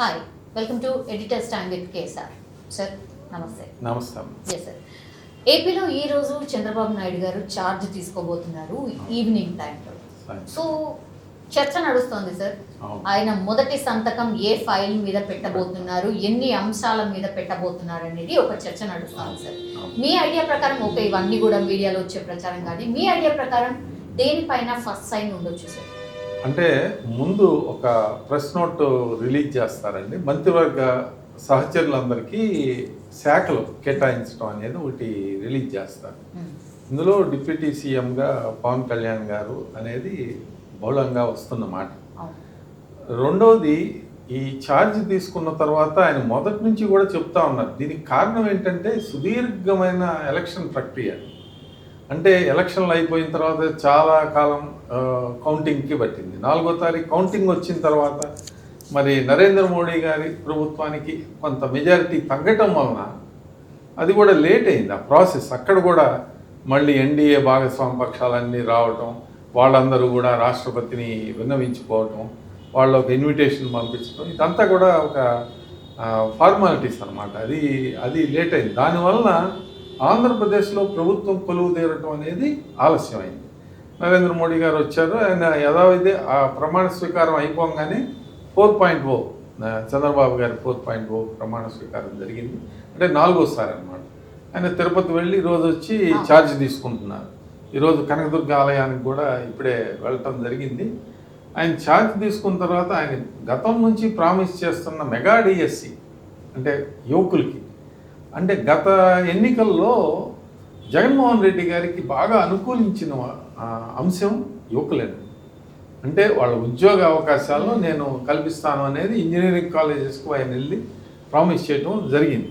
Hi, welcome to editor's time with కేసార్. Sir నమస్తే. నమస్తే. ఎస్ సార్, ఏపీలో ఈరోజు చంద్రబాబు నాయుడు గారు ఛార్జ్ తీసుకోబోతున్నారు ఈవినింగ్ టైంలో. సో చర్చ నడుస్తోంది సార్. ఆయన మొదటి సంతకం ఏ ఫైల్ మీద పెట్టబోతున్నారు, ఎన్ని అంశాల మీద పెట్టబోతున్నారు అనేది ఒక చర్చ నడుస్తోంది సార్. మీ ఐడియా ప్రకారం ఓకే, ఇవన్నీ కూడా మీడియాలో వచ్చే ప్రచారం కానీ మీ ఐడియా ప్రకారం దేనిపైన ఫస్ట్ సైన్ ఉండొచ్చు సార్? అంటే ముందు ఒక ప్రెస్ నోట్ రిలీజ్ చేస్తారండి. మంత్రివర్గ సహచరులందరికీ శాఖలు కేటాయించడం అనేది ఒకటి రిలీజ్ చేస్తారు. ఇందులో డిప్యూటీ సీఎంగా పవన్ కళ్యాణ్ గారు అనేది బహుళంగా వస్తున్నమాట. రెండవది, ఈ ఛార్జ్ తీసుకున్న తర్వాత ఆయన మొదటి నుంచి కూడా చెప్తా ఉన్నారు. దీనికి కారణం ఏంటంటే సుదీర్ఘమైన ఎలక్షన్ ప్రక్రియ. అంటే ఎలక్షన్లు అయిపోయిన తర్వాత చాలా కాలం కౌంటింగ్కి పట్టింది. 4వ తారీఖు కౌంటింగ్ వచ్చిన తర్వాత మరి నరేంద్ర మోడీ గారి ప్రభుత్వానికి కొంత మెజారిటీ తగ్గటం వలన అది కూడా లేట్ అయింది ఆ ప్రాసెస్. అక్కడ కూడా మళ్ళీ ఎన్డీఏ భాగస్వామ్య పక్షాలన్నీ రావటం, వాళ్ళందరూ కూడా రాష్ట్రపతిని విన్నవించుకోవటం, వాళ్ళు ఒక ఇన్విటేషన్ పంపించడం, ఇదంతా కూడా ఒక ఫార్మాలిటీస్ అనమాట. అది లేట్ అయింది. దానివల్ల ఆంధ్రప్రదేశ్లో ప్రభుత్వం కొలువు తీరటం అనేది ఆలస్యమైంది. నరేంద్ర మోడీ గారు వచ్చారు, ఆయన యథావిధి ఆ ప్రమాణ స్వీకారం అయిపోగానే 4.0 చంద్రబాబు గారి 4.0 ప్రమాణ స్వీకారం జరిగింది. అంటే 4వసారి అనమాట. ఆయన తిరుపతి వెళ్ళి ఈరోజు వచ్చి ఛార్జ్ తీసుకుంటున్నారు. ఈరోజు కనకదుర్గ ఆలయానికి కూడా ఇప్పుడే వెళ్ళటం జరిగింది. ఆయన ఛార్జ్ తీసుకున్న తర్వాత ఆయన గతం నుంచి ప్రామిస్ చేస్తున్న మెగా డిఎస్సి అంటే యువకులకి, అంటే గత ఎన్నికల్లో జగన్మోహన్ రెడ్డి గారికి బాగా అనుకూలించిన అంశం యువకులేండి. అంటే వాళ్ళ ఉద్యోగ అవకాశాలను నేను కల్పిస్తాను అనేది ఇంజనీరింగ్ కాలేజెస్కు ఆయన వెళ్ళి ప్రామిస్ చేయడం జరిగింది.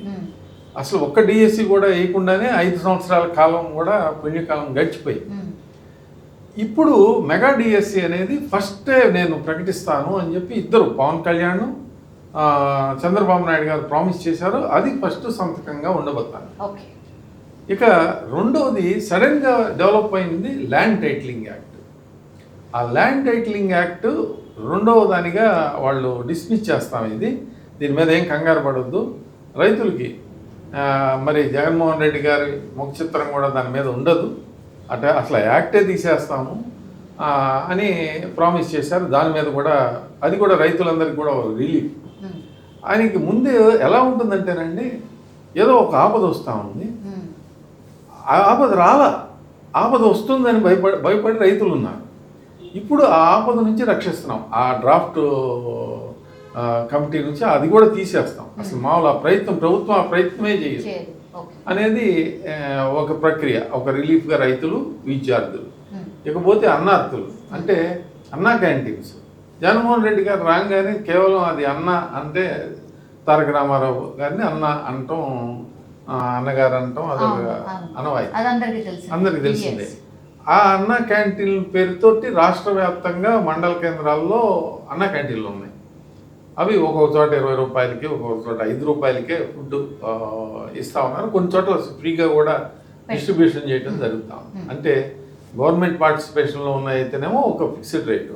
అసలు ఒక్క డిఎస్సి కూడా వేయకుండానే 5 సంవత్సరాల కాలం కూడా పుణ్యకాలం గడిచిపోయింది. ఇప్పుడు మెగా డిఎస్సి అనేది ఫస్టే నేను ప్రకటిస్తాను అని చెప్పి ఇద్దరు పవన్ కళ్యాణ్ చంద్రబాబు నాయుడు గారు ప్రామిస్ చేశారు. అది ఫస్ట్ సంతకంగా ఉండబోతాను. ఇక రెండవది సడన్గా డెవలప్ అయింది ల్యాండ్ టైటిలింగ్ యాక్ట్. ఆ ల్యాండ్ టైటిలింగ్ యాక్ట్ రెండవ దానిగా వాళ్ళు డిస్మిస్ చేస్తాం. దీని మీద ఏం కంగారు పడొద్దు, రైతులకి మరి జగన్మోహన్ రెడ్డి గారి ముఖ చిత్రం కూడా దాని మీద ఉండదు, అంటే అసలు యాక్టే తీసేస్తాము అని ప్రామిస్ చేశారు. దాని మీద కూడా అది కూడా రైతులందరికీ కూడా రిలీఫ్. ఆయనకి ముందే ఎలా ఉంటుందంటేనండి, ఏదో ఒక ఆపద వస్తూ ఉంది, ఆ ఆపద వస్తుందని భయపడి రైతులు ఉన్నారు. ఇప్పుడు ఆ ఆపద నుంచి రక్షిస్తున్నాం. ఆ డ్రాఫ్ట్ కమిటీ నుంచి అది కూడా తీసేస్తాం. అసలు మామూలు ప్రభుత్వం ఆ ప్రయత్నమే చేయదు అనేది ఒక ప్రక్రియ. ఒక రిలీఫ్గా రైతులు, విద్యార్థులు, ఇకపోతే అన్నార్థులు అంటే అన్నా క్యాంటీన్స్. జగన్మోహన్ రెడ్డి గారు రాగానే కేవలం అది అన్న అంటే తారక రామారావు గారిని అన్న అంటాం, అన్నగారు అంటాం, అదొక అనవాయి, అందరికీ తెలిసిందే. ఆ అన్న క్యాంటీన్ పేరుతోటి రాష్ట్ర వ్యాప్తంగా మండల కేంద్రాల్లో అన్న క్యాంటీన్లు ఉన్నాయి. అవి ఒక్కొక్క చోట 20 రూపాయలకి, ఒక్కొక్క చోట 5 రూపాయలకే ఫుడ్ ఇస్తా ఉన్నారు. కొన్ని చోట్ల ఫ్రీగా కూడా డిస్ట్రిబ్యూషన్ చేయడం జరుగుతాం. అంటే గవర్నమెంట్ పార్టిసిపేషన్లో ఉన్నాయితేనేమో ఒక ఫిక్స్డ్ రేటు,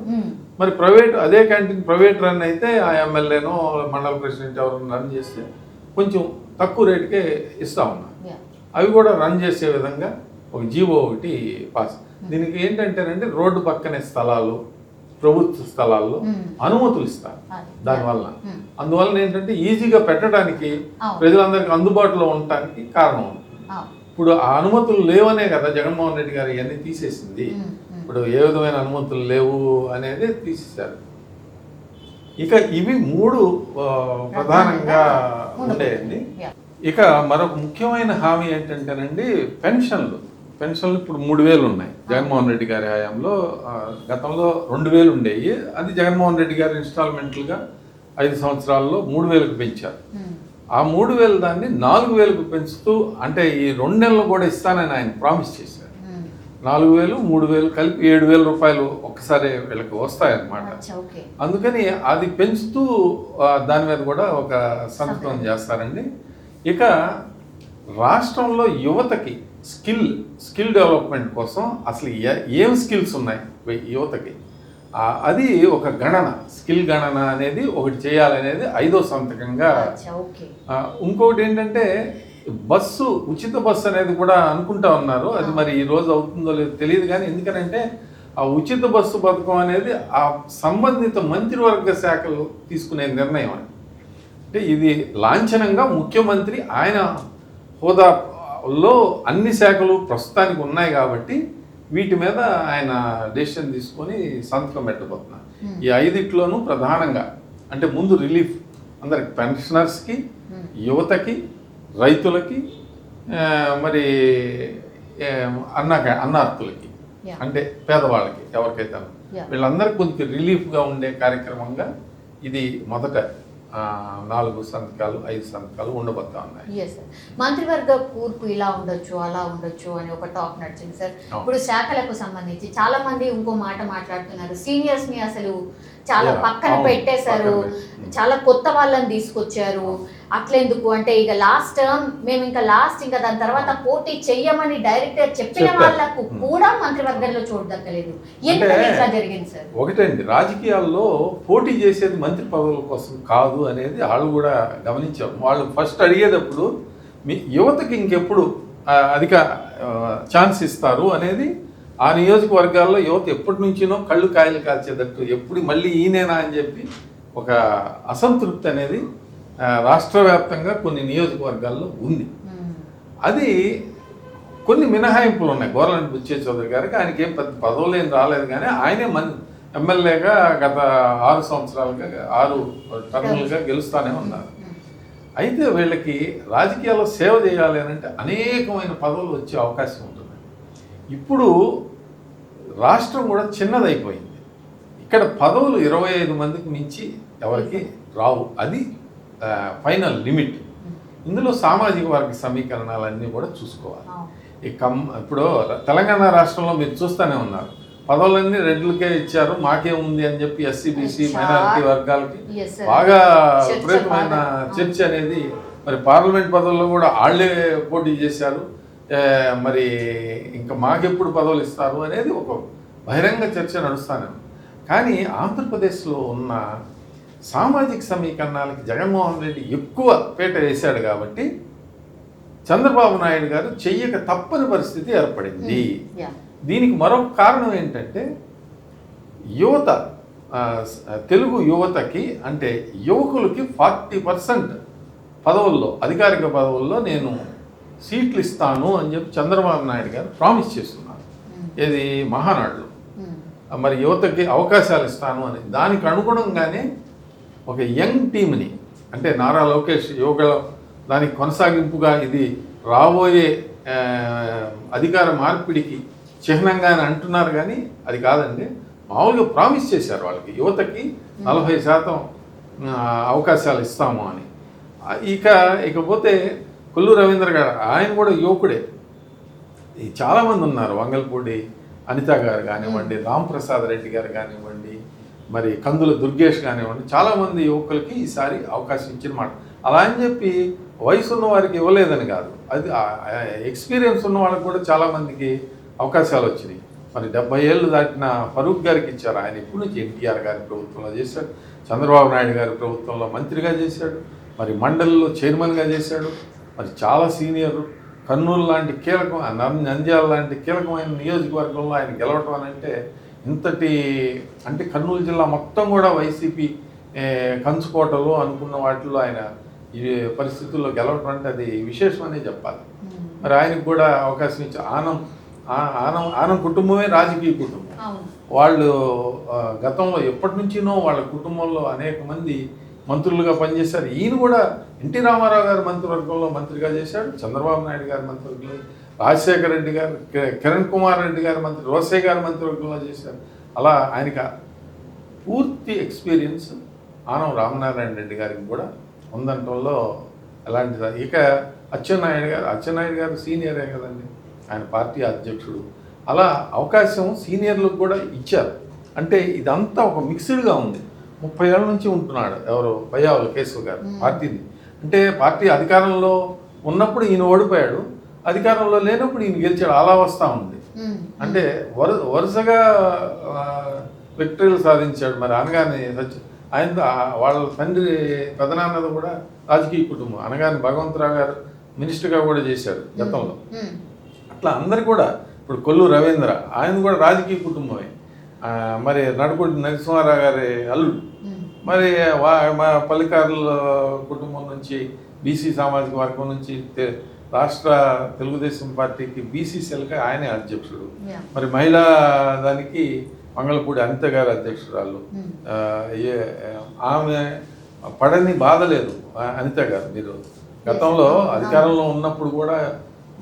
మరి ప్రైవేట్ అదే క్యాంటీన్ ప్రైవేట్ రన్ అయితే ఆ ఎమ్మెల్యేనో మండల ప్రెసిడెంట్ ఎవరైనా రన్ చేస్తే కొంచెం తక్కువ రేటుకే ఇస్తా ఉన్నారు. అవి కూడా రన్ చేసే విధంగా ఒక జీవో ఒకటి పాస్. దీనికి ఏంటంటేనంటే రోడ్డు పక్కనే స్థలాలు, ప్రభుత్వ స్థలాల్లో అనుమతులు ఇస్తారు. దానివల్ల అందువల్ల ఏంటంటే ఈజీగా పెట్టడానికి, ప్రజలందరికీ అందుబాటులో ఉండటానికి కారణం ఉంది. ఇప్పుడు ఆ అనుమతులు లేవనే కదా జగన్మోహన్ రెడ్డి గారు ఇవన్నీ తీసేసింది. ఇప్పుడు ఏ విధమైన అనుమతులు లేవు అనేది తీసేశారు. ఇక ఇవి 3 ప్రధానంగా ఉండేయండి. ఇక మరొక ముఖ్యమైన హామీ ఏంటంటేనండి పెన్షన్లు ఇప్పుడు 3000 ఉన్నాయి. జగన్మోహన్ రెడ్డి గారి హయాంలో గతంలో 2000 ఉండేవి. అది జగన్మోహన్ రెడ్డి గారి ఇన్స్టాల్మెంట్లుగా 5 సంవత్సరాల్లో 3000కు పెంచారు. ఆ 3000 దాన్ని 4000కు పెంచుతూ, అంటే ఈ 2 నెలలు కూడా ఇస్తానని ఆయన ప్రామిస్ చేశారు. 4000, 3000 కలిపి 7000 రూపాయలు ఒక్కసారి వీళ్ళకి వస్తాయన్నమాట. అందుకని అది పెంచుతూ దాని మీద కూడా ఒక సంతకం చేస్తారండి. ఇక రాష్ట్రంలో యువతకి స్కిల్ డెవలప్మెంట్ కోసం అసలు ఏం స్కిల్స్ ఉన్నాయి యువతకి అది ఒక గణన, స్కిల్ గణన అనేది ఒకటి చేయాలనేది 5వ సంతకంగా. ఇంకొకటి ఏంటంటే బస్సు, ఉచిత బస్సు అనేది కూడా అనుకుంటా ఉన్నారు. అది మరి ఈ రోజు అవుతుందో లేదో తెలియదు, కానీ ఎందుకనంటే ఆ ఉచిత బస్సు పథకం అనేది ఆ సంబంధిత మంత్రివర్గ శాఖలు తీసుకునే నిర్ణయం అని. అంటే ఇది లాంఛనంగా ముఖ్యమంత్రి ఆయన హోదాలో అన్ని శాఖలు ప్రస్తుతానికి ఉన్నాయి కాబట్టి వీటి మీద ఆయన డెసిషన్ తీసుకొని సంతకం పెట్టబోతున్నారు. ఈ 5 ప్రధానంగా అంటే ముందు రిలీఫ్ అందరికి, పెన్షనర్స్కి, యువతకి, రైతులకి, మరి అన్నార్థులకి అంటే పేదవాళ్ళకి ఎవరికైతే వీళ్ళందరికీ కొంచెం రిలీఫ్గా ఉండే కార్యక్రమంగా ఇది మొదట 4 సంతకాలు 5 సంతకాలు ఉండబోతా ఉన్నాయి. మంత్రివర్గ కూర్పు ఇలా ఉండొచ్చు అలా ఉండొచ్చు అని ఒక టాక్ నడిచింది సార్. ఇప్పుడు శాఖలకు సంబంధించి చాలా మంది ఇంకో మాట మాట్లాడుతున్నారు, సీనియర్స్ ని అసలు చాలా పక్కన పెట్టేశారు, చాలా కొత్త వాళ్ళని తీసుకొచ్చారు. అట్లెందుకు అంటే ఇక లాస్ట్ టర్మ్ మేము ఇంకా దాని తర్వాత పోటీ చెయ్యమని డైరెక్టర్ చెప్పిన వాళ్ళకు కూడా మంత్రివర్గంలో చోటు దక్కలేదు. ఎందుకని ఇట్లా జరిగింది సార్? ఒకటండి, రాజకీయాల్లో పోటీ చేసేది మంత్రి పదవుల కోసం కాదు అనేది వాళ్ళు కూడా గమనించారు. వాళ్ళు ఫస్ట్ అడిగేటప్పుడు మీ యువతకి ఇంకెప్పుడు అధిక ఛాన్స్ ఇస్తారు అనేది, ఆ నియోజకవర్గాల్లో యువత ఎప్పటి నుంచినో కళ్ళు కాయలు కాల్చేటట్టు ఎప్పుడు మళ్ళీ ఈయనేనా అని చెప్పి ఒక అసంతృప్తి అనేది రాష్ట్ర వ్యాప్తంగా కొన్ని నియోజకవర్గాల్లో ఉంది. అది కొన్ని మినహాయింపులు ఉన్నాయి. గోర్లంటి బుచ్చే చౌదరి గారికి ఆయనకి ఏం పెద్ద పదవులు ఏం రాలేదు, కానీ ఆయనే ఎమ్మెల్యేగా గత 6 సంవత్సరాలుగా 6 టర్ములుగా గెలుస్తూనే ఉన్నారు. అయితే వీళ్ళకి రాజకీయాల్లో సేవ చేయాలి అని అంటే అనేకమైన పదవులు వచ్చే అవకాశం ఉంటుంది. ఇప్పుడు రాష్ట్రం కూడా చిన్నదైపోయింది. ఇక్కడ పదవులు 25 మందికి మించి ఎవరికి రావు, అది ఫైనల్ లిమిట్. ఇందులో సామాజిక వర్గ సమీకరణాలన్నీ కూడా చూసుకోవాలి. ఇప్పుడు తెలంగాణ రాష్ట్రంలో మీరు చూస్తూనే ఉన్నారు, పదవులన్నీ రెడ్లకే ఇచ్చారు, మాకేముంది అని చెప్పి ఎస్సీ బీసీ మైనారిటీ వర్గాలకి బాగా విపరీతమైన చర్చ అనేది. మరి పార్లమెంట్ పదవుల్లో కూడా వాళ్ళే పోటీ చేశారు. మరి ఇంకా మాకెప్పుడు పదవులు ఇస్తారు అనేది ఒక బహిరంగ చర్చ నడుస్తానే. కానీ ఆంధ్రప్రదేశ్లో ఉన్న సామాజిక సమీకరణాలకి జగన్మోహన్ రెడ్డి ఎక్కువ పీట వేశాడు కాబట్టి చంద్రబాబు నాయుడు గారు చెయ్యక తప్పని పరిస్థితి ఏర్పడింది. దీనికి మరొక కారణం ఏంటంటే యువత, తెలుగు యువతకి అంటే యువకులకి 40% పదవుల్లో, అధికారిక పదవుల్లో నేను సీట్లు ఇస్తాను అని చెప్పి చంద్రబాబు నాయుడు గారు ప్రామిస్ చేస్తున్నారు. ఇది మహానాడులో మరి యువతకి అవకాశాలు ఇస్తాను అని. దానికి అనుగుణంగానే ఒక యంగ్ టీమ్ని, అంటే నారా లోకేష్ యువకుల దానికి కొనసాగింపుగా ఇది రాబోయే అధికార మార్పిడికి చిహ్నంగా అని అంటున్నారు, కానీ అది కాదండి. మామూలుగా ప్రామిస్ చేశారు వాళ్ళకి, యువతకి 40% అవకాశాలు ఇస్తాము అని. ఇకపోతే కొల్లు రవీంద్ర గారు, ఆయన కూడా యువకుడే. చాలామంది ఉన్నారు, వంగల్పూడి అనిత గారు కానివ్వండి, రాంప్రసాద్ రెడ్డి గారు కానివ్వండి, మరి కందుల దుర్గేష్ కానివ్వండి, చాలామంది యువకులకి ఈసారి అవకాశం ఇచ్చిన మాట. అలా అని చెప్పి వయసు ఉన్న వారికి ఇవ్వలేదని కాదు, అది ఎక్స్పీరియన్స్ ఉన్న వాళ్ళకి కూడా చాలామందికి అవకాశాలు వచ్చినాయి. మరి 70 ఏళ్ళు దాటిన ఫరూక్ గారికి ఇచ్చారు. ఆయన ఎప్పటి నుంచి ఎన్టీఆర్ గారి ప్రభుత్వంలో చేశాడు, చంద్రబాబు నాయుడు గారి ప్రభుత్వంలో మంత్రిగా చేశాడు, మరి మండలిలో చైర్మన్గా చేశాడు. మరి చాలా సీనియర్, కర్నూలు లాంటి కీలకం, నంద్యాల లాంటి కీలకమైన నియోజకవర్గంలో ఆయన గెలవటం అని అంటే ఇంతటి, అంటే కర్నూలు జిల్లా మొత్తం కూడా వైసీపీ కంచుకోటలో అనుకున్న వాటిలో ఆయన ఈ పరిస్థితుల్లో గెలవటం అంటే అది విశేషమనే చెప్పాలి. మరి ఆయనకు కూడా అవకాశం ఇచ్చి ఆనం కుటుంబమే రాజకీయ కుటుంబం. వాళ్ళు గతంలో ఎప్పటి నుంచినో వాళ్ళ కుటుంబంలో అనేక మంది మంత్రులుగా పనిచేశారు. ఈయన కూడా ఎన్టీ రామారావు గారి మంత్రివర్గంలో మంత్రిగా చేశాడు, చంద్రబాబు నాయుడు గారి మంత్రివర్గంలో, రాజశేఖర రెడ్డి గారు, కిరణ్ కుమార్ రెడ్డి గారి మంత్రి, రోసే గారి మంత్రివర్గంలో చేశారు. అలా ఆయనకి పూర్తి ఎక్స్పీరియన్స్ ఆనం రామనారాయణ రెడ్డి గారికి కూడా ఉందంటంలో ఎలాంటిది. ఇక అచ్చెన్నాయుడు గారు సీనియరే కదండి, ఆయన పార్టీ అధ్యక్షుడు. అలా అవకాశం సీనియర్లకు కూడా ఇచ్చారు. అంటే ఇదంతా ఒక మిక్స్డ్గా ఉంది. 30 ఏళ్ళ నుంచి ఉంటున్నాడు ఎవరు, పయ్యావుల కేశవ్ గారు పార్టీని. అంటే పార్టీ అధికారంలో ఉన్నప్పుడు ఈయన ఓడిపోయాడు, అధికారంలో లేనప్పుడు ఈయన గెలిచాడు. అలా వస్తూ ఉంది. అంటే వరుసగా విక్టరీలు సాధించాడు. మరి అనగానే ఆయన వాళ్ళ తండ్రి పెదనాన్నది కూడా రాజకీయ కుటుంబం. అనగానే భగవంతరావు గారు మినిస్టర్గా కూడా చేశాడు గతంలో. అట్లా అందరు కూడా, ఇప్పుడు కొల్లు రవీంద్ర ఆయన కూడా రాజకీయ కుటుంబమే. మరి నడుకుడి నరసింహారావు గారి అల్లుడు, మరి మా పల్లికారుల కుటుంబం నుంచి, బీసీ సామాజిక వర్గం నుంచి రాష్ట్ర తెలుగుదేశం పార్టీకి బీసీ సెల్కి ఆయనే అధ్యక్షుడు. మరి మహిళా దానికి మంగళపూడి అనిత గారు అధ్యక్షురాలు. ఆమె పడని బాధ లేదు అనిత గారు. మీరు గతంలో అధికారంలో ఉన్నప్పుడు కూడా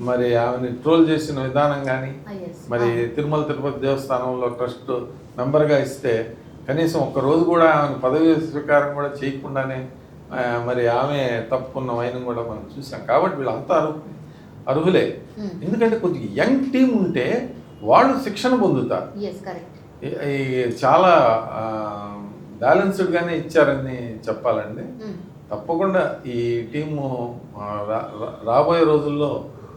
మరి ఆమెని ట్రోల్ చేసిన విధానం కానీ, మరి తిరుమల తిరుపతి దేవస్థానంలో ట్రస్ట్ మెంబర్గా ఇస్తే కనీసం ఒక్కరోజు కూడా ఆమెను పదవి స్వీకారం కూడా చేయకుండానే మరి ఆమె తప్పుకున్న వైనం కూడా మనం చూసాం. కాబట్టి వీళ్ళంతా అర్హులే. ఎందుకంటే కొద్దిగా యంగ్ టీం ఉంటే వాళ్ళు శిక్షణ పొందుతారు. చాలా బ్యాలెన్స్డ్గానే ఇచ్చారని చెప్పాలండి. తప్పకుండా ఈ టీము రాబోయే రోజుల్లో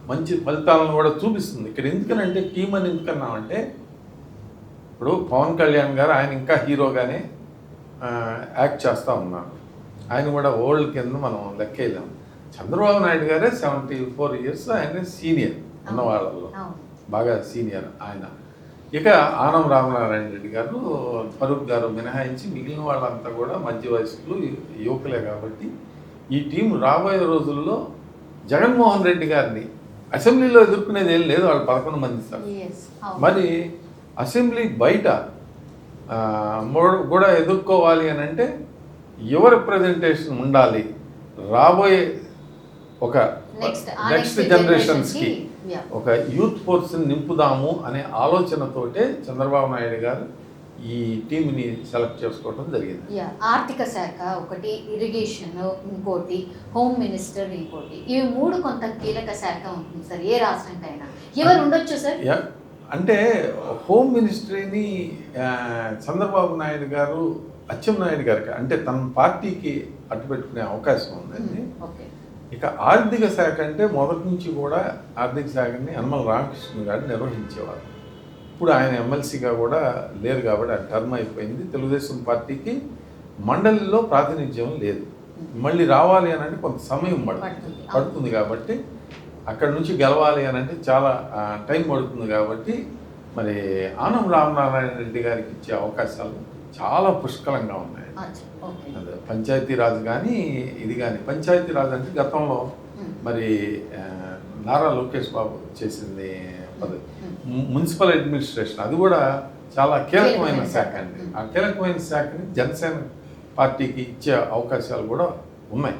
మంచి ఫలితాలను కూడా చూపిస్తుంది. ఇక్కడ ఎందుకనంటే టీం అని ఎందుకన్నామంటే, ఇప్పుడు పవన్ కళ్యాణ్ గారు ఆయన ఇంకా హీరోగానే యాక్ట్ చేస్తూ ఉన్నారు. ఆయన కూడా ఓల్డ్ కింద మనం లెక్కేయలేము. చంద్రబాబు నాయుడు గారే 74 years ఆయన సీనియర్ ఉన్న వాళ్ళల్లో, బాగా సీనియర్ ఆయన. ఇక ఆనం రామనారాయణ రెడ్డి గారు, ఫరూక్ గారు మినహాయించి మిగిలిన వాళ్ళంతా కూడా మధ్య వయస్కులు, యువకులే. కాబట్టి ఈ టీం రాబోయే రోజుల్లో జగన్మోహన్ రెడ్డి గారిని అసెంబ్లీలో ఎదుర్కొనేది ఏం లేదు. వాళ్ళు 11 మంది సార్. మరి అసెంబ్లీ బయట కూడా ఎదుర్కోవాలి అని అంటే యువ రిప్రజెంటేషన్ ఉండాలి. రాబోయే ఒక నెక్స్ట్ జనరేషన్స్కి ఒక యూత్ ఫోర్స్ని నింపుదాము అనే ఆలోచనతోటే చంద్రబాబు నాయుడు గారు ఈ టీంని సెలెక్ట్ చేసుకోవడం జరిగింది. ఆర్థిక శాఖ ఒకటి, ఇరిగేషన్ ఇంకోటి, హోమ్ మినిస్టర్ ఇంకోటి, ఇవి 3 కొంత కీలక శాఖ ఉంటుంది సార్ ఏ రాష్ట్రానికైనా. ఎవరు ఉండొచ్చు సార్? అంటే హోమ్ మినిస్ట్రీని చంద్రబాబు నాయుడు గారు అచ్చెన్నాయుడు గారికి, అంటే తన పార్టీకి అడ్డుపెట్టుకునే అవకాశం ఉందండి. ఇక ఆర్థిక శాఖ అంటే మొదటి నుంచి కూడా ఆర్థిక శాఖని యనమల రామకృష్ణ గారు నిర్వహించేవారు. ఇప్పుడు ఆయన ఎమ్మెల్సీగా కూడా లేరు కాబట్టి ఆ టర్మ్ అయిపోయింది. తెలుగుదేశం పార్టీకి మండలిలో ప్రాతినిధ్యం లేదు. మళ్ళీ రావాలి అని అంటే కొంత సమయం పడుతుంది కాబట్టి, అక్కడ నుంచి గెలవాలి అని అంటే చాలా టైం పడుతుంది కాబట్టి, మరి ఆనం రామనారాయణ రెడ్డి గారికి ఇచ్చే అవకాశాలు చాలా పుష్కలంగా ఉన్నాయి. అదే పంచాయతీరాజ్ కానీ ఇది కానీ. పంచాయతీరాజ్ అంటే గతంలో మరి నారా లోకేష్ బాబు చేసింది పదవి. మున్సిపల్ అడ్మినిస్ట్రేషన్ అది కూడా చాలా కీలకమైన శాఖ అండి. ఆ కీలకమైన శాఖని జనసేన పార్టీకి ఇచ్చే అవకాశాలు కూడా ఉన్నాయి.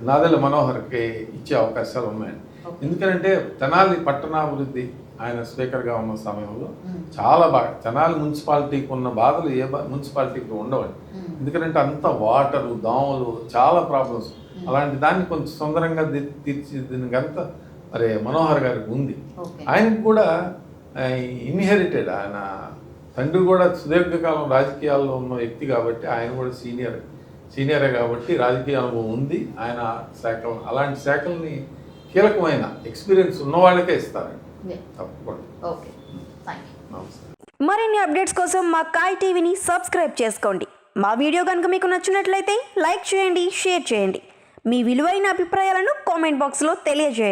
నాదెళ్ల మనోహర్కి ఇచ్చే అవకాశాలు ఉన్నాయండి. ఎందుకంటే తెనాలి పట్టణాభివృద్ధి ఆయన స్పీకర్గా ఉన్న సమయంలో చాలా బాగా, తెనాలి మున్సిపాలిటీకి ఉన్న బాధలు ఏ మున్సిపాలిటీకి ఉండవండి. ఎందుకంటే అంత వాటరు, దోమలు, చాలా ప్రాబ్లమ్స్. అలాంటి దాన్ని కొంచెం సుందరంగా తీర్చిదిద్దినంత మరి మనోహర్ గారికి ఉంది. ఆయనకు కూడా ఇన్హెరిటెడ్, ఆయన తండ్రి కూడా సుదీర్ఘకాలం రాజకీయాల్లో ఉన్న వ్యక్తి కాబట్టి ఆయన కూడా సీనియరే కాబట్టి రాజకీయ అనుభవం ఉంది. ఆయన శాఖలు, అలాంటి శాఖల్ని కీలకమైన ఎక్స్పీరియన్స్ ఉన్న వాళ్ళకే ఇస్తారండి. మరిన్ని అప్డేట్స్ కోసం మా కాయ్ టీవీని సబ్స్క్రైబ్ చేసుకోండి. మా వీడియో కనుక మీకు నచ్చినట్లయితే లైక్ చేయండి, షేర్ చేయండి. మీ విలువైన అభిప్రాయాలను కామెంట్ బాక్స్లో తెలియజేయండి.